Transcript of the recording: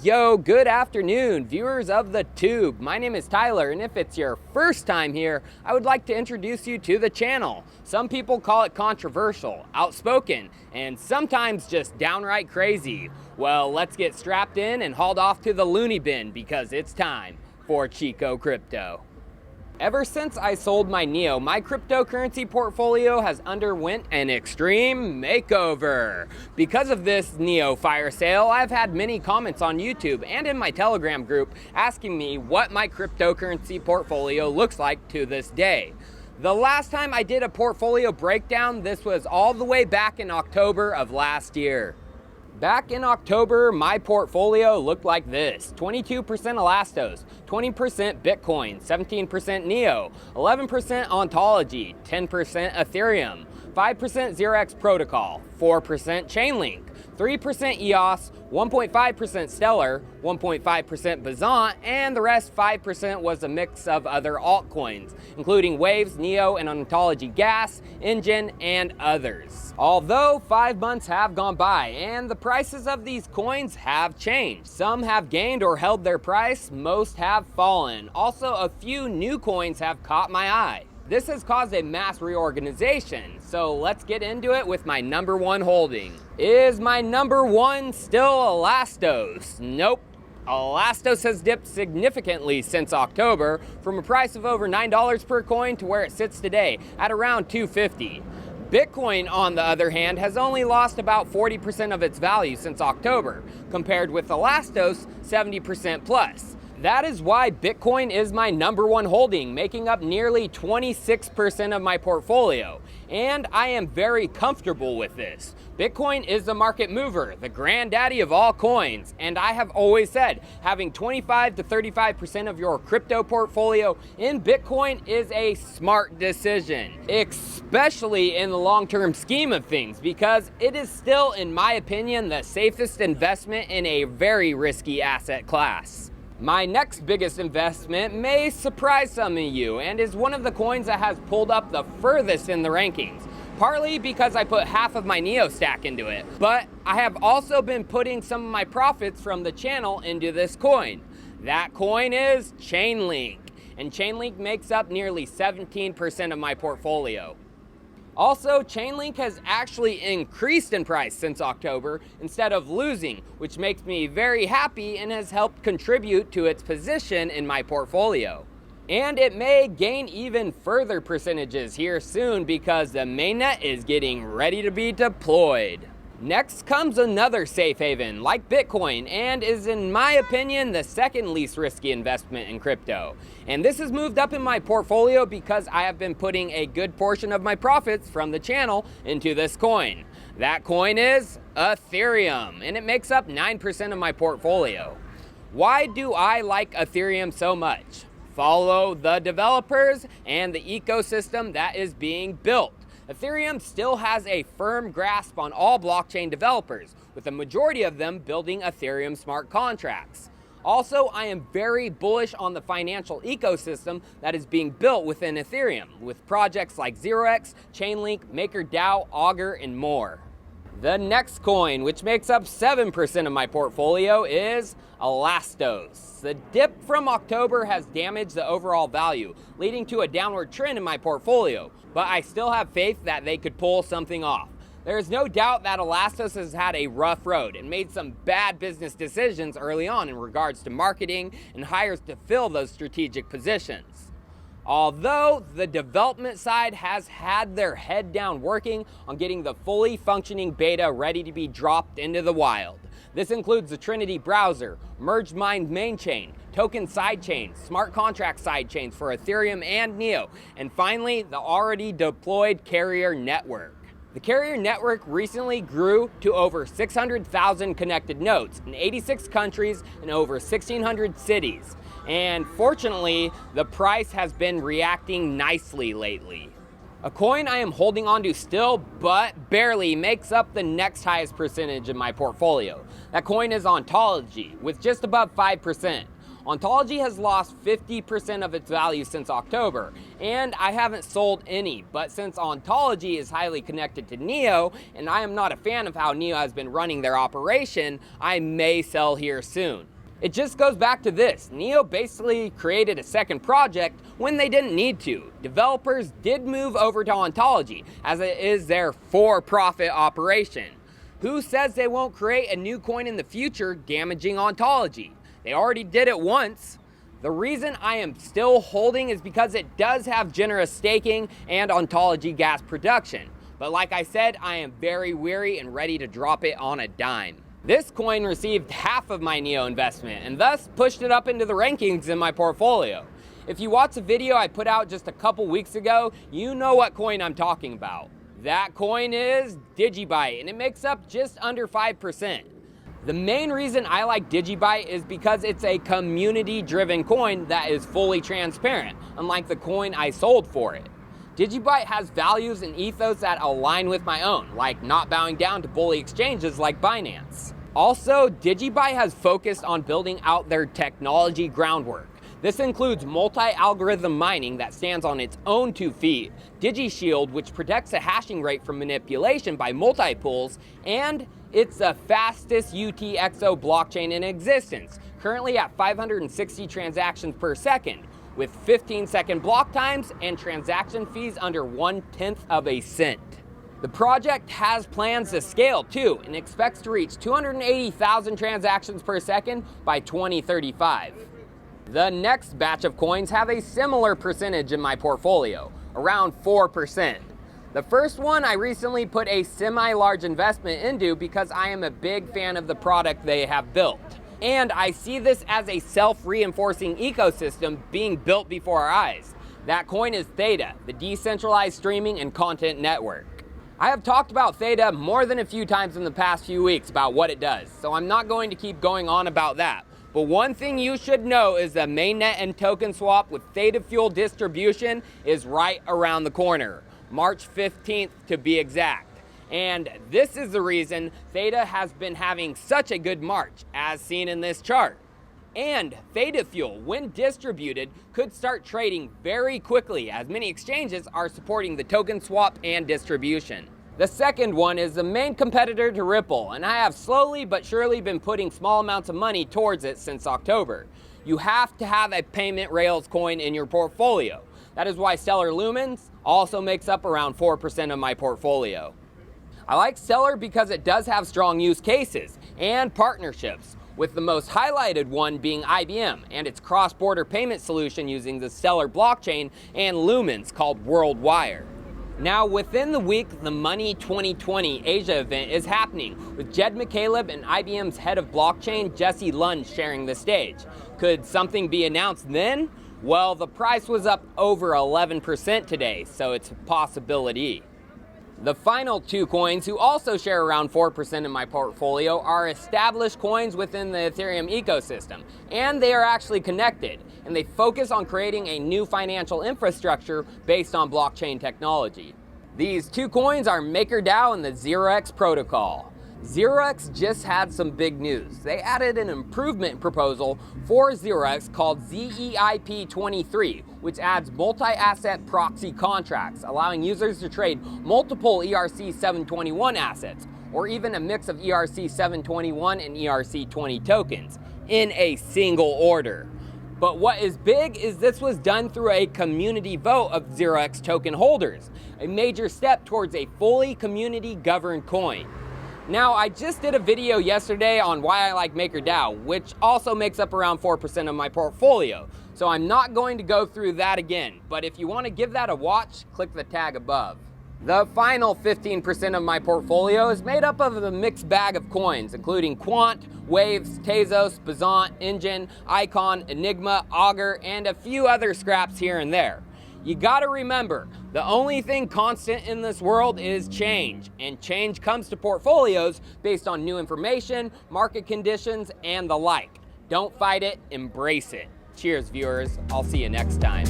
Yo, good afternoon, viewers of the tube. My name is Tyler, and if it's your first time here, I would like to introduce you to the channel. Some people call it controversial, outspoken, and sometimes just downright crazy. Well, let's get strapped in and hauled off to the loony bin because it's time for Chico Crypto. Ever since I sold my NEO, my cryptocurrency portfolio has underwent an extreme makeover. Because of this NEO fire sale, I've had many comments on YouTube and in my Telegram group asking me what my cryptocurrency portfolio looks like to this day. The last time I did a portfolio breakdown, this was all the way back in October of last year. Back in October, my portfolio looked like this: 22% elastos, 20% Bitcoin, 17% NEO, 11% Ontology, 10% Ethereum, 5% 0x Protocol, 4% Chainlink, 3% EOS, 1.5% Stellar, 1.5% Bazant, and the rest 5% was a mix of other altcoins, including Waves, NEO, and Ontology Gas, Engine, and others. Although 5 months have gone by and the prices of these coins have changed. Some have gained or held their price, most have fallen. Also, a few new coins have caught my eye. This has caused a mass reorganization, so let's get into it with my number one holding. Is my number one still Elastos? Nope. Elastos has dipped significantly since October, from a price of over $9 per coin to where it sits today at around $250. Bitcoin, on the other hand, has only lost about 40% of its value since October, compared with Elastos 70% plus. That is why Bitcoin is my number one holding, making up nearly 26% of my portfolio. And I am very comfortable with this. Bitcoin is the market mover, the granddaddy of all coins. And I have always said, having 25 to 35% of your crypto portfolio in Bitcoin is a smart decision, especially in the long-term scheme of things, because it is still, in my opinion, the safest investment in a very risky asset class. My next biggest investment may surprise some of you and is one of the coins that has pulled up the furthest in the rankings, partly because I put half of my NEO stack into it, but I have also been putting some of my profits from the channel into this coin. That coin is Chainlink, and Chainlink makes up nearly 17% of my portfolio. Also, Chainlink has actually increased in price since October instead of losing, which makes me very happy and has helped contribute to its position in my portfolio. And it may gain even further percentages here soon because the mainnet is getting ready to be deployed. Next comes another safe haven like Bitcoin, and is, in my opinion, the second least risky investment in crypto. And this has moved up in my portfolio because I have been putting a good portion of my profits from the channel into this coin. That coin is Ethereum, and it makes up 9% of my portfolio. Why do I like Ethereum so much? Follow the developers and the ecosystem that is being built. Ethereum still has a firm grasp on all blockchain developers, with the majority of them building Ethereum smart contracts. Also, I am very bullish on the financial ecosystem that is being built within Ethereum, with projects like 0x, Chainlink, MakerDAO, Augur, and more. The next coin, which makes up 7% of my portfolio, is Elastos. The dip from October has damaged the overall value, leading to a downward trend in my portfolio, but I still have faith that they could pull something off. There is no doubt that Elastos has had a rough road and made some bad business decisions early on in regards to marketing and hires to fill those strategic positions. Although the development side has had their head down working on getting the fully functioning beta ready to be dropped into the wild. This includes the Trinity browser, merged mined main chain, token sidechains, smart contract sidechains for Ethereum and NEO, and finally the already deployed carrier network. The carrier network recently grew to over 600,000 connected nodes in 86 countries and over 1,600 cities. And fortunately, the price has been reacting nicely lately. A coin I am holding on to still, but barely, makes up the next highest percentage in my portfolio. That coin is Ontology, with just above 5%. Ontology has lost 50% of its value since October, and I haven't sold any, but since Ontology is highly connected to Neo, and I am not a fan of how Neo has been running their operation, I may sell here soon. It just goes back to this. Neo basically created a second project when they didn't need to. Developers did move over to Ontology, as it is their for-profit operation. Who says they won't create a new coin in the future damaging Ontology? They already did it once. The reason I am still holding is because it does have generous staking and Ontology gas production. But like I said, I am very wary and ready to drop it on a dime. This coin received half of my Neo investment and thus pushed it up into the rankings in my portfolio. If you watch a video I put out just a couple weeks ago, you know what coin I'm talking about. That coin is Digibyte, and it makes up just under 5%. The main reason I like Digibyte is because it's a community-driven coin that is fully transparent, unlike the coin I sold for it. Digibyte has values and ethos that align with my own, like not bowing down to bully exchanges like Binance. Also, Digibyte has focused on building out their technology groundwork. This includes multi-algorithm mining that stands on its own 2 feet, DigiShield, which protects the hashing rate from manipulation by multi-pools, and it's the fastest UTXO blockchain in existence, currently at 560 transactions per second, with 15-second block times and transaction fees under 1/10 of a cent. The project has plans to scale too, and expects to reach 280,000 transactions per second by 2035. The next batch of coins have a similar percentage in my portfolio, around 4%. The first one I recently put a semi-large investment into because I am a big fan of the product they have built. And I see this as a self-reinforcing ecosystem being built before our eyes. That coin is Theta, the decentralized streaming and content network. I have talked about Theta more than a few times in the past few weeks about what it does, so I'm not going to keep going on about that. But one thing you should know is the mainnet and token swap with Theta Fuel distribution is right around the corner, March 15th to be exact. And this is the reason Theta has been having such a good March, as seen in this chart. And Theta Fuel, when distributed, could start trading very quickly, as many exchanges are supporting the token swap and distribution. The second one is the main competitor to Ripple, and I have slowly but surely been putting small amounts of money towards it since October. You have to have a payment rails coin in your portfolio. That is why Stellar Lumens also makes up around 4% of my portfolio. I like Stellar because it does have strong use cases and partnerships, with the most highlighted one being IBM and its cross-border payment solution using the Stellar blockchain and Lumens called WorldWire. Now, within the week, the Money 2020 Asia event is happening, with Jed McCaleb and IBM's head of blockchain, Jesse Lund, sharing the stage. Could something be announced then? Well, the price was up over 11% today, so it's a possibility. The final 2 coins who also share around 4% in my portfolio are established coins within the Ethereum ecosystem, and they are actually connected, and they focus on creating a new financial infrastructure based on blockchain technology. These 2 coins are MakerDAO and the 0x protocol. 0x just had some big news. They added an improvement proposal for 0x called ZEIP23, which adds multi-asset proxy contracts, allowing users to trade multiple ERC-721 assets, or even a mix of ERC-721 and ERC-20 tokens, in a single order. But what is big is this was done through a community vote of 0x token holders, a major step towards a fully community-governed coin. Now, I just did a video yesterday on why I like MakerDAO, which also makes up around 4% of my portfolio. So I'm not going to go through that again, but if you want to give that a watch, click the tag above. The final 15% of my portfolio is made up of a mixed bag of coins, including Quant, Waves, Tezos, Bazant, Engine, Icon, Enigma, Augur, and a few other scraps here and there. You gotta remember, the only thing constant in this world is change, and change comes to portfolios based on new information, market conditions, and the like. Don't fight it, embrace it. Cheers, viewers. I'll see you next time.